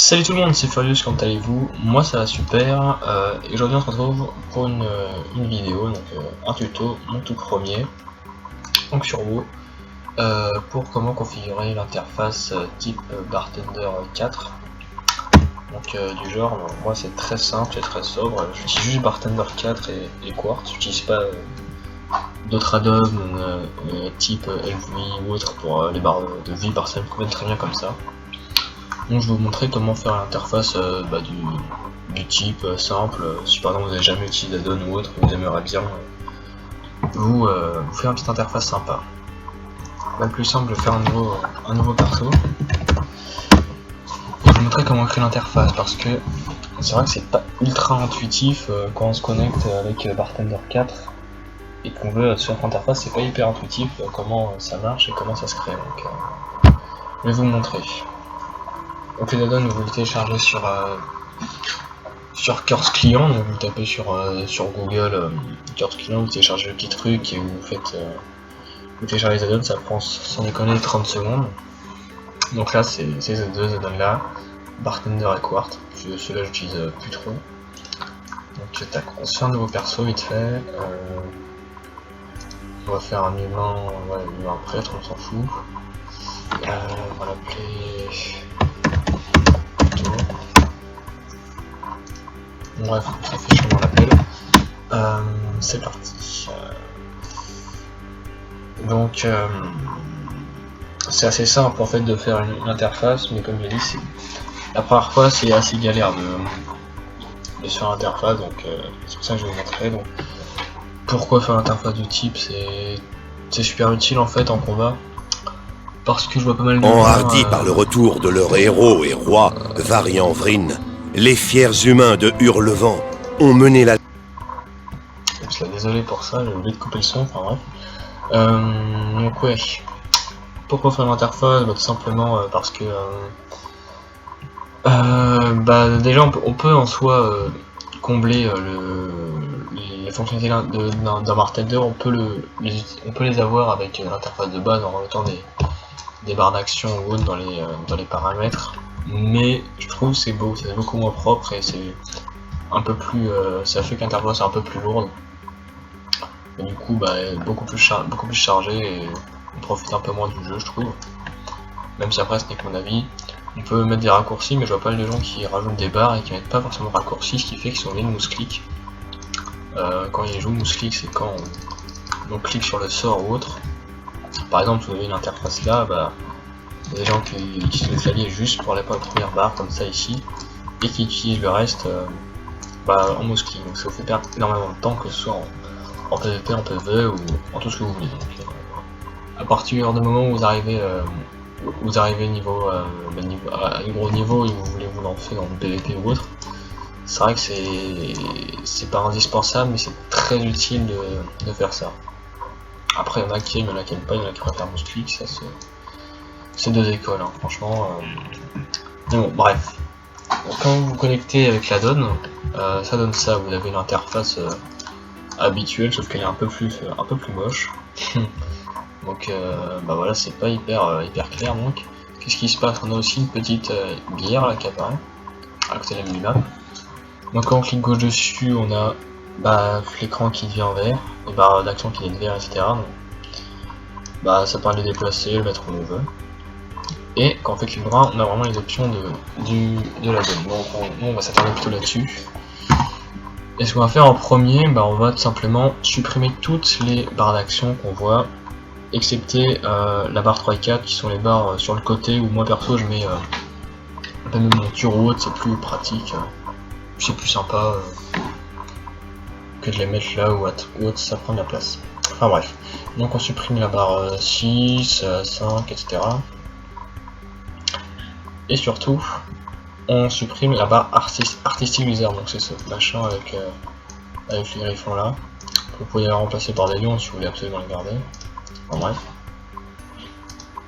Salut tout le monde, c'est Furious, comment allez-vous? Moi ça va super, et aujourd'hui on se retrouve pour une vidéo, donc un tuto, mon tout premier, donc sur WoW, pour comment configurer l'interface type Bartender 4. Donc du genre, moi c'est très simple et très sobre, j'utilise juste Bartender 4 et Quartz, j'utilise pas d'autres add-ons type LV ou autre pour les barres de vie, parce que ça me convient très bien comme ça. Donc je vais vous montrer comment faire l'interface du type simple. Si par exemple vous n'avez jamais utilisé d'addon ou autre, vous aimeriez bien vous faire une petite interface sympa. Le plus simple, je vais faire un nouveau perso. Et je vais vous montrer comment créer l'interface parce que c'est vrai que c'est pas ultra intuitif quand on se connecte avec Bartender 4 et qu'on veut se faire une interface, c'est pas hyper intuitif comment ça marche et comment ça se crée. Donc je vais vous montrer. Donc les add-ons vous les téléchargez sur Curse Client, donc vous tapez sur Google Curse Client, vous téléchargez le petit truc et vous téléchargez les add-ons, ça prend sans déconner 30 secondes. Donc là c'est ces deux add-ons là, Bartender et Quartz, ceux-là j'utilise plus trop. Donc tac, on se fait un nouveau perso vite fait, on va faire un humain, humain prêtre, on s'en fout. On va l'appeler... Bref, ça fait chier mon appel. C'est parti. Donc c'est assez simple en fait de faire une interface, mais comme je l'ai dit, la première fois c'est assez galère de se faire l'interface, donc c'est pour ça que je vais vous montrer. Donc pourquoi faire l'interface du type, c'est super utile en fait en combat, parce que je vois pas mal de enhardis par le retour de leur héros et roi, Varian Vryn, les fiers humains de Hurlevent ont mené la... Oups là, désolé pour ça, j'ai oublié de couper le son, enfin bref. Donc ouais, pourquoi faire l'interface? Tout simplement parce que déjà on peut en soi combler les fonctionnalités d'un Bartender, on peut les avoir avec l'interface de base en rajoutant des barres d'action ou autre dans les paramètres, mais je trouve que c'est beaucoup moins propre et c'est un peu plus, ça fait que l'interface est un peu plus lourde. Et du coup beaucoup plus chargé et on profite un peu moins du jeu, je trouve. Même si après ce n'est que mon avis. On peut mettre des raccourcis, mais je vois pas mal de gens qui rajoutent des barres et qui mettent pas forcément de raccourcis, ce qui fait qu'ils sont obligés de mouse-click. Quand ils jouent mouse-click, c'est quand on clique sur le sort ou autre. Par exemple, vous avez une interface là, il y a des gens qui utilisent le clavier juste pour la première barre comme ça ici, et qui utilisent le reste en mouse-click. Donc ça vous fait perdre énormément de temps, que ce soit en PvP, en PvE ou en tout ce que vous voulez. Donc, à partir du moment où vous arrivez niveau à un gros niveau et vous voulez vous lancer dans le PvP ou autre, c'est vrai que c'est pas indispensable, mais c'est très utile de faire ça. Après il y en a qui aiment, il y en a qui aiment pas, il y en a qui préfèrent mouse-click, ça c'est deux écoles, hein, franchement. Mais bon, bref. Donc, quand vous vous connectez avec l'addon, ça donne ça, vous avez une interface habituelle, sauf qu'elle est un peu plus moche. Donc voilà, c'est pas hyper clair. Donc qu'est-ce qui se passe? On a aussi une petite bière là qui apparaît à côté de la minimap. Donc quand on clique gauche dessus, on a l'écran qui devient vert, les barres d'action qui deviennent vert, etc. Donc, ça permet de déplacer, le mettre où on veut. Et quand on fait clic droit, on a vraiment les options de la zone. Donc on va s'attarder plutôt là-dessus. Et ce qu'on va faire en premier, on va tout simplement supprimer toutes les barres d'action qu'on voit, excepté la barre 3 et 4 qui sont les barres sur le côté, où moi perso je mets une monture ou autre, c'est plus pratique, c'est plus sympa que de les mettre là ou autre, ça prend de la place. Enfin bref, donc on supprime la barre 6, 5, etc. Et surtout, on supprime la barre Artistic User, donc c'est ce machin avec les griffons là. Vous pouvez la remplacer par des lions si vous voulez absolument les garder. Enfin bref.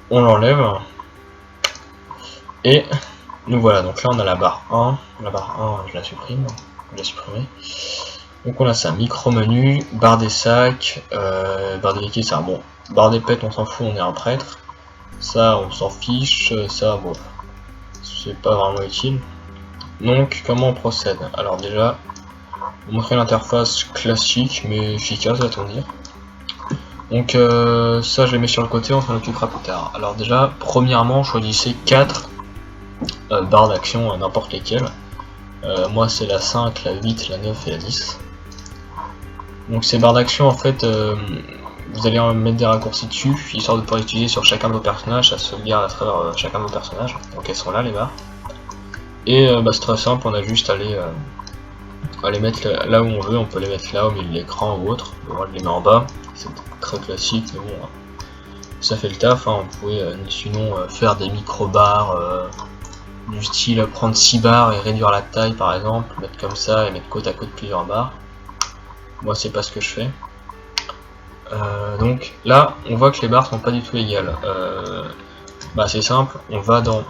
On l'enlève. Et nous voilà, donc là on a la barre 1. La barre 1, je la supprime. Je l'ai supprimée. Donc on a ça, micro-menu, barre des sacs, barre des liquides, ça bon. Barre des pets, on s'en fout, on est un prêtre. Ça, on s'en fiche. Ça, bon. qui est pas vraiment utile. Donc comment on procède? Alors déjà, on va montrer l'interface classique mais efficace, va-t-on dire. Donc ça je les mets sur le côté, on s'en occupera plus tard. Alors déjà, premièrement, choisissez 4 barres d'action, n'importe lesquelles. Moi c'est la 5, la 8, la 9 et la 10. Donc ces barres d'action en fait, vous allez en mettre des raccourcis dessus, histoire de pouvoir les utiliser sur chacun de vos personnages, ça sauvegarde à travers chacun de vos personnages. Donc elles sont là les barres. Et c'est très simple, on a juste à les mettre là où on veut, on peut les mettre là au milieu de l'écran ou autre. On les met en bas, c'est très classique, mais bon, ça fait le taf, hein. On pouvait sinon faire des micro-barres, du style prendre 6 barres et réduire la taille par exemple, mettre comme ça et mettre côte à côte plusieurs barres. Moi c'est pas ce que je fais. Donc là on voit que les barres sont pas du tout égales. C'est simple, on va dans...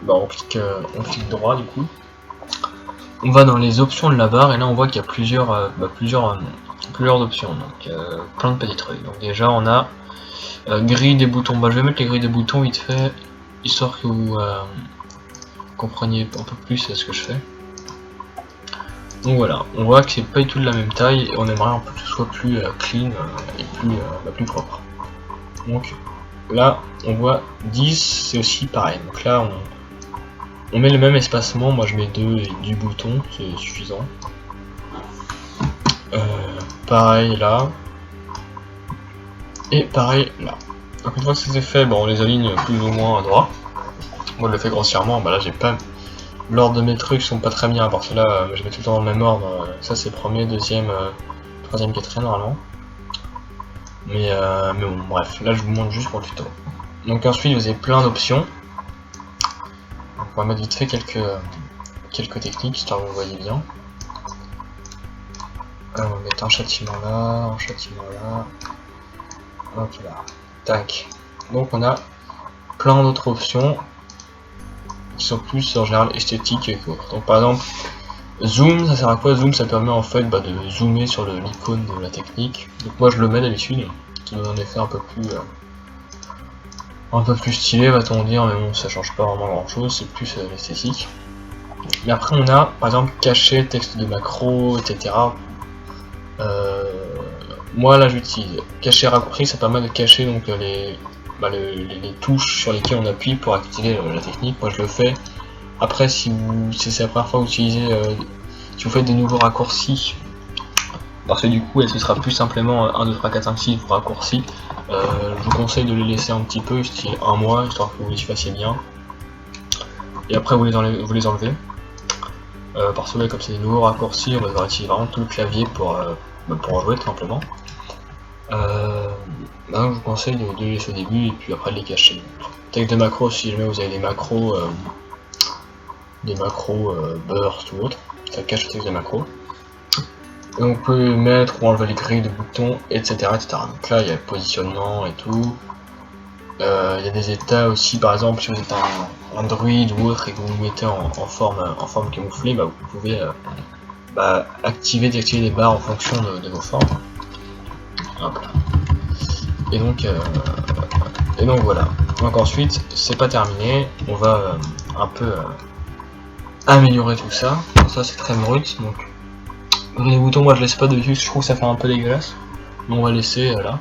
on clique droit du coup. On va dans les options de la barre et là on voit qu'il y a plusieurs options, donc plein de petits trucs. Donc déjà on a grille des boutons. Je vais mettre les grilles des boutons vite fait, histoire que vous compreniez un peu plus ce que je fais. Donc voilà, on voit que c'est pas du tout de la même taille et on aimerait un peu que ce soit plus clean et plus propre. Donc là on voit 10, c'est aussi pareil. Donc là on met le même espacement, moi je mets 2 et du bouton, c'est suffisant. Pareil là. Et pareil là. Donc une fois que c'est fait, on les aligne plus ou moins à droit. Moi je le fais grossièrement, là j'ai pas... L'ordre de mes trucs sont pas très bien, parce que là je mets tout le temps dans le même ordre. Ça c'est premier, deuxième, troisième, quatrième normalement. Mais bon, bref, là je vous montre juste pour le tuto. Donc ensuite vous avez plein d'options. On va mettre vite fait quelques techniques, histoire que vous voyez bien. On va mettre un châtiment là, hop là, tac. Donc on a plein d'autres options qui sont plus en général esthétiques et autres. Donc par exemple, zoom, ça sert à quoi? Zoom, ça permet en fait de zoomer sur l'icône de la technique. Donc moi je le mets d'habitude, qui donne un effet un peu plus stylé, va-t-on dire, mais bon, ça change pas vraiment grand chose, c'est plus l'esthétique. Mais après on a par exemple cacher texte de macro, etc. Moi là j'utilise cacher raccourci, ça permet de cacher donc les touches sur lesquelles on appuie pour activer la technique. Moi je le fais. Après si c'est la première fois que vous utilisez, si vous faites des nouveaux raccourcis, parce que du coup ce sera plus simplement 1, 2, 3, 4, 5, 6 vos raccourcis, je vous conseille de les laisser un petit peu, style 1 mois, histoire que vous les fassiez bien. Et après vous les enlevez. Parce que comme c'est des nouveaux raccourcis, on va devoir utiliser vraiment tout le clavier pour en jouer tout simplement. Je vous conseille de les laisser au début et puis après de les cacher. Texte de macro, si jamais vous avez des macros burst ou autre, ça cache le texte de macro. Et on peut mettre ou enlever les grilles de boutons, etc., etc. Donc là il y a le positionnement et tout. Il y a des états aussi, par exemple si vous êtes un druide ou autre et que vous vous mettez en forme camouflée, vous pouvez activer, désactiver des barres en fonction de vos formes. Hop là. Et donc voilà. Donc ensuite c'est pas terminé, on va un peu améliorer tout ça. Donc ça c'est très brut, donc les boutons moi je laisse pas dessus, je trouve que ça fait un peu dégueulasse, mais on va laisser là.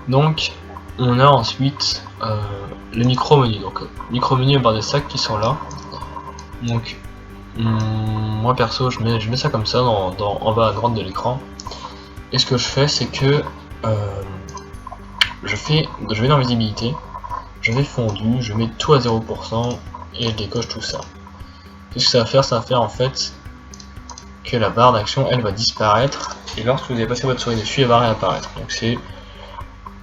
Donc on a ensuite le micro-menu. Donc micro-menu et barre des sacs qui sont là. Donc moi perso je mets ça comme ça en bas à droite de l'écran. Et ce que je fais c'est que je vais dans visibilité, je vais fondu, je mets tout à 0% et je décoche tout ça. Qu'est-ce que ça va faire? Ça va faire en fait que la barre d'action elle va disparaître et lorsque vous avez passé votre souris dessus elle va réapparaître. Donc c'est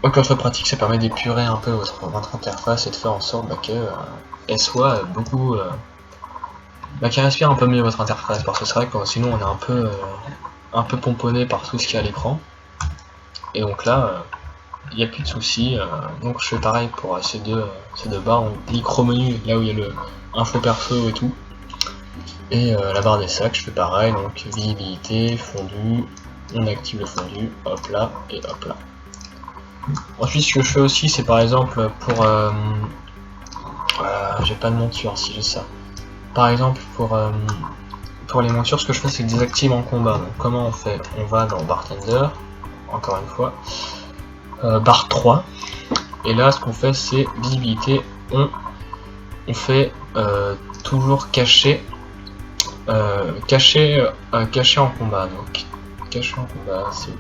encore une fois pratique, ça permet d'épurer un peu votre interface et de faire en sorte qu'elle soit beaucoup qu'elle respire un peu mieux votre interface, parce que c'est vrai que sinon on est un peu pomponné par tout ce qu'il y a à l'écran. Et donc là il n'y a plus de soucis. Donc je fais pareil pour ces deux barres, micro menu là où il y a le info perso et tout, et la barre des sacs je fais pareil, donc visibilité, fondu, on active le fondu, hop là et hop là. Ensuite ce que je fais aussi c'est par exemple pour j'ai pas de monture si j'ai ça. Par exemple, pour les montures, ce que je fais, c'est que désactive en combat. Donc, comment on fait? On va dans Bartender, encore une fois, barre 3. Et là, ce qu'on fait, c'est visibilité. On fait toujours caché en combat. Donc, caché en combat, c'est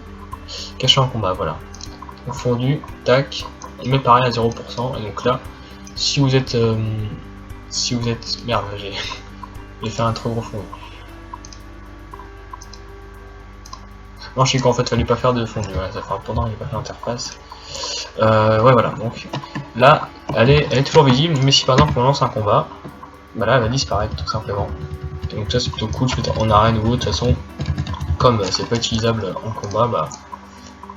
caché en combat, voilà. On fondu, tac, on met pareil à 0%. Et donc là, si vous êtes merde, j'ai fait un trop gros fondu. Non, je sais qu'en fait, fallait pas faire de fondu. Voilà, ça fait un pendant, il n'y a pas fait d'interface. Ouais, voilà. Donc là, elle est toujours visible, mais si par exemple on lance un combat, bah là, elle va disparaître tout simplement. Et donc ça, c'est plutôt cool. En arène ou autre, de toute façon, comme c'est pas utilisable en combat, bah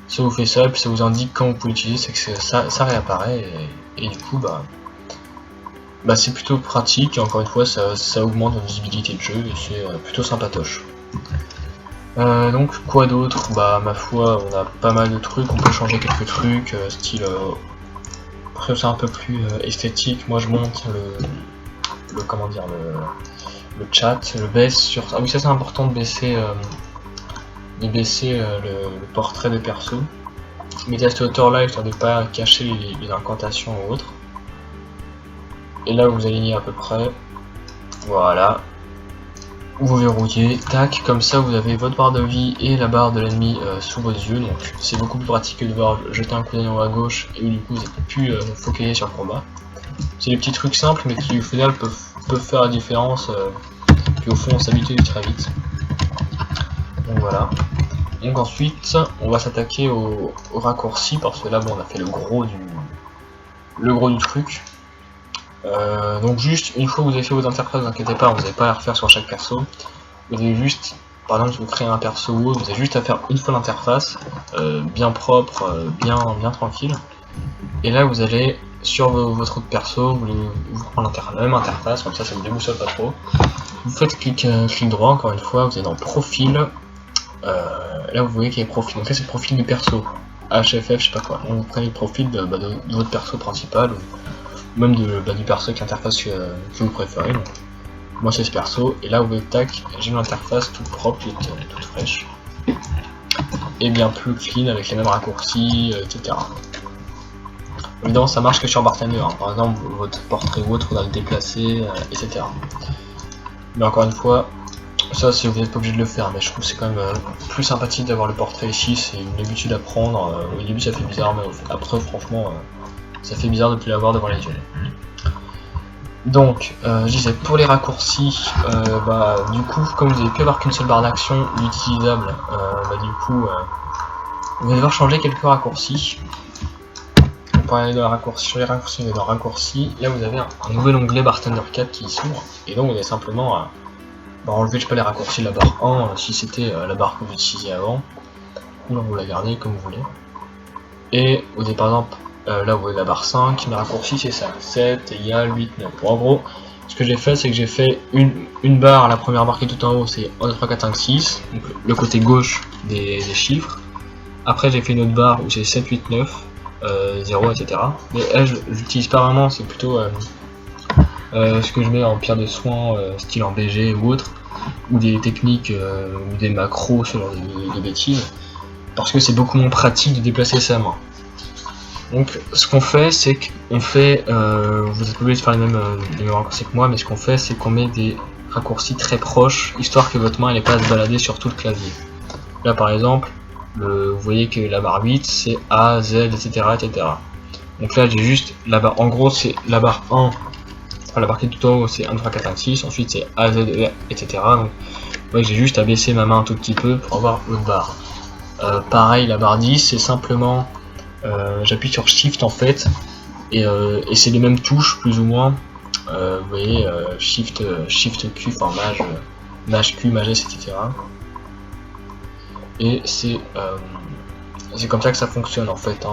ça vous fait ça, puis ça vous indique quand vous pouvez l'utiliser, c'est que ça réapparaît, et du coup, bah c'est plutôt pratique. Et encore une fois, ça augmente la visibilité de jeu, et c'est plutôt sympatoche. Donc quoi d'autre? Bah ma foi, on a pas mal de trucs, on peut changer quelques trucs, style après c'est un peu plus esthétique. Moi je monte le comment dire, le chat, le baisse sur. Ah oui, ça c'est important de baisser le portrait de perso. Mettez à cette hauteur là histoire de pas cacher les incantations ou autres. Et là vous alignez à peu près. Voilà. Vous verrouillez, tac, comme ça vous avez votre barre de vie et la barre de l'ennemi sous vos yeux, donc c'est beaucoup plus pratique que de devoir jeter un coup d'œil en haut à gauche et où du coup vous êtes plus focalisé sur le combat. C'est des petits trucs simples mais qui au final peuvent faire la différence, puis au fond on s'habitue très vite. Donc voilà. Donc ensuite on va s'attaquer au raccourci parce que là bon on a fait le gros du truc. Donc juste une fois que vous avez fait vos interfaces, ne vous inquiétez pas, vous n'avez pas à refaire sur chaque perso. Vous avez juste, par exemple si vous créez un perso ou autre, vous avez juste à faire une fois l'interface, bien propre, bien tranquille. Et là vous allez sur votre autre perso, vous prenez la même interface, comme ça vous déboussole pas trop. Vous faites clic droit, encore une fois, vous allez dans profil. Là vous voyez qu'il y a profil, donc là c'est le profil du perso, HFF, je sais pas quoi. Donc vous prenez le profil de votre perso principal, ou même du perso avec l'interface que vous préférez. Donc, moi c'est ce perso, et là vous voyez, tac, j'ai une interface toute propre, toute fraîche, et bien plus clean avec les mêmes raccourcis, etc. Évidemment ça marche que sur Bartender, hein. Par exemple votre portrait ou autre, on va le déplacer, etc. Mais encore une fois, ça vous n'êtes pas obligé de le faire, mais je trouve que c'est quand même plus sympathique d'avoir le portrait ici, c'est une habitude à prendre. Au début ça fait bizarre, mais après franchement ça fait bizarre de ne plus l'avoir devant les yeux. Donc je disais, pour les raccourcis, du coup comme vous n'avez pu avoir qu'une seule barre d'action utilisable, du coup vous allez devoir changer quelques raccourcis. Pour aller dans les raccourcis, sur les raccourcis, vous allez dans raccourcis, là vous avez un nouvel onglet Bartender 4 qui s'ouvre, et donc vous avez simplement enlever les raccourcis de la barre 1 si c'était la barre que vous utilisiez avant, ou vous la gardez comme vous voulez. Et vous avez par exemple, là vous voyez la barre 5, mes raccourcis c'est ça, 7, égal, 8, 9. Bon, en gros, ce que j'ai fait c'est que j'ai fait une barre, la première barre qui est tout en haut c'est 1, 2, 3, 4, 5, 6, donc le côté gauche des chiffres. Après j'ai fait une autre barre où c'est 7, 8, 9, 0, etc. Mais elle j'utilise pas vraiment, c'est plutôt ce que je mets en pierre de soin, style en BG ou autre, ou des techniques ou des macros, ce genre de bêtises, parce que c'est beaucoup moins pratique de déplacer sa main. Donc ce qu'on fait, c'est qu'on fait, vous êtes obligé de faire les mêmes raccourcis que moi, mais ce qu'on fait, c'est qu'on met des raccourcis très proches, histoire que votre main n'ait pas à se balader sur tout le clavier. Là par exemple, vous voyez que la barre 8 c'est A, Z, etc. Donc là j'ai juste la barre, en gros c'est la barre 1, la barre qui est tout en haut c'est 1, 2, 3, 4, 5, 6, ensuite c'est A, Z, E, etc. Donc j'ai juste à baisser ma main un tout petit peu pour avoir l'autre barre. Pareil, la barre 10 c'est simplement, j'appuie sur Shift en fait, et c'est les mêmes touches plus ou moins. Vous voyez, Shift Q, enfin Maj Q, Maj S, etc. Et c'est comme ça que ça fonctionne en fait,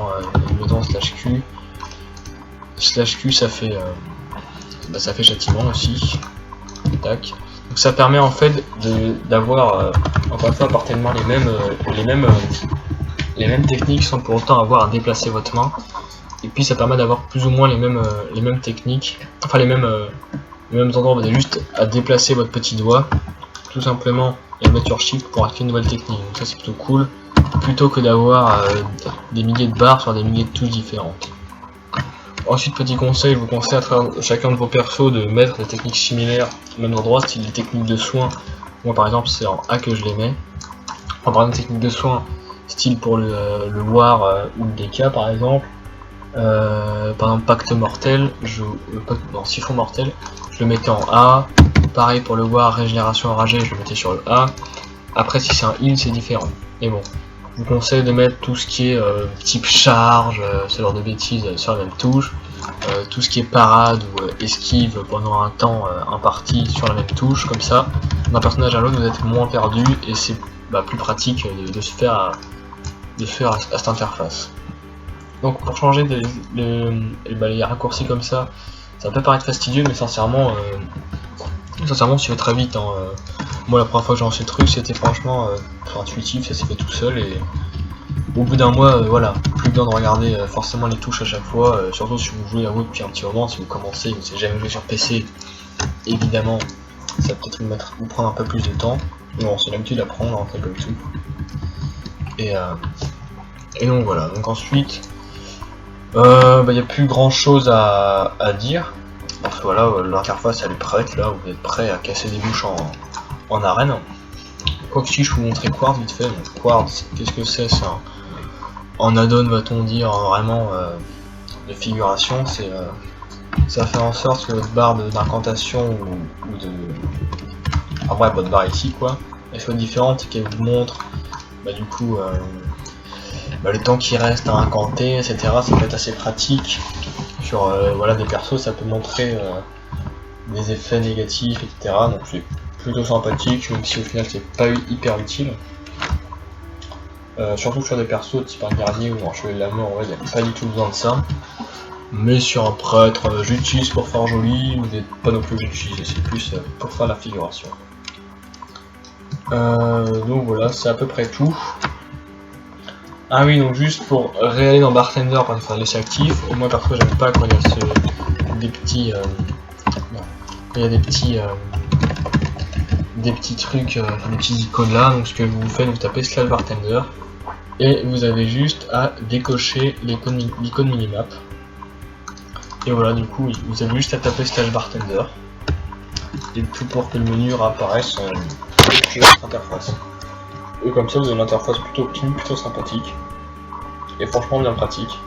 mettons slash Q ça fait châtiment aussi, tac. Donc ça permet en fait d'avoir encore une fois parfaitement les mêmes techniques sans pour autant avoir à déplacer votre main. Et puis ça permet d'avoir plus ou moins les mêmes techniques, enfin les mêmes endroits. Vous avez juste à déplacer votre petit doigt, tout simplement, et à mettre sur Shift pour activer une nouvelle technique. Donc ça c'est plutôt cool, plutôt que d'avoir des milliers de barres sur des milliers de touches différentes. Ensuite, petit conseil, je vous conseille à travers chacun de vos persos de mettre des techniques similaires au même endroit, style les techniques de soins. Moi par exemple c'est en A que je les mets. Enfin, par exemple technique de soins, style pour le War ou le DK par exemple. Par exemple Pacte Mortel, Siphon Mortel, je le mettais en A. Pareil pour le War Régénération Enragée, je le mettais sur le A. Après si c'est un heal c'est différent. Mais bon, je vous conseille de mettre tout ce qui est type charge, ce genre de bêtises sur la même touche. Tout ce qui est parade ou esquive pendant un temps imparti sur la même touche, comme ça, d'un personnage à l'autre vous êtes moins perdu et c'est plus pratique de se faire à cette interface. Donc pour changer les raccourcis comme ça peut paraître fastidieux, mais sincèrement ça fait très vite. Moi la première fois que j'ai lancé le truc c'était franchement intuitif, ça s'est fait tout seul et au bout d'un mois, voilà, plus besoin de regarder forcément les touches à chaque fois, surtout si vous jouez à WoW depuis un petit moment, si vous commencez, vous n'avez jamais joué sur PC, évidemment ça va peut-être vous prendre un peu plus de temps, mais bon c'est l'habitude à prendre, un peu comme tout. Et donc voilà, donc ensuite il n'y a plus grand chose à dire, parce que voilà, l'interface elle est prête, là vous êtes prêt à casser des bouches en arène. Quoi que si je vous montrer Quartz vite fait, donc Quartz, qu'est-ce que c'est? C'est un add-on, va-t-on dire, vraiment de figuration. Ça fait en sorte que votre barre d'incantation ou de... Enfin bref, votre barre ici quoi, elle soit différente et qu'elle vous montre du coup le temps qui reste à incanter, etc. Ça peut être assez pratique. Sur voilà, des persos, ça peut montrer des effets négatifs, etc. Donc c'est plutôt sympathique, même si au final c'est pas hyper utile. Surtout sur des persos type un guerrier ou un chevalier de la mort, il n'y a pas du tout besoin de ça. Mais sur un prêtre, j'utilise pour faire joli, vous n'êtes pas non plus j'utilise, c'est plus pour faire la figuration. Donc voilà, c'est à peu près tout. Ah oui, donc juste pour réaller dans Bartender, pour faire laisser actif, au moins perso j'aime pas quand il y a des petits trucs, des petits icônes là. Donc ce que vous faites, vous tapez / Bartender et vous avez juste à décocher l'icône minimap. Et voilà, du coup vous avez juste à taper / Bartender et tout pour que le menu réapparaisse depuis votre interface. Et comme ça vous avez une interface plutôt clean, plutôt sympathique et franchement bien pratique.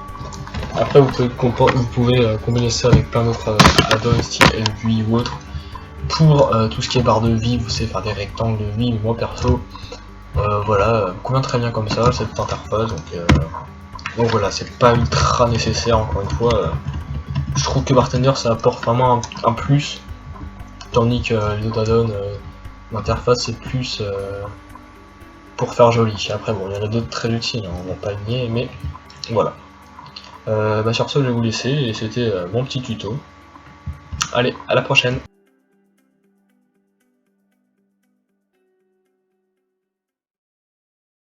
Après vous pouvez combiner ça avec plein d'autres add-ons style LV ou autre. Pour tout ce qui est barre de vie, vous savez faire des rectangles de vie, mais moi perso, voilà, convient très bien comme ça, cette interface, donc voilà, c'est pas ultra nécessaire encore une fois. Je trouve que Bartender ça apporte vraiment un plus, tandis que les autres add-ons, l'interface c'est plus pour faire joli. Après bon, il y en a d'autres très utiles, on va pas le nier, mais voilà. Sur ce je vais vous laisser, et c'était mon petit tuto. Allez, à la prochaine.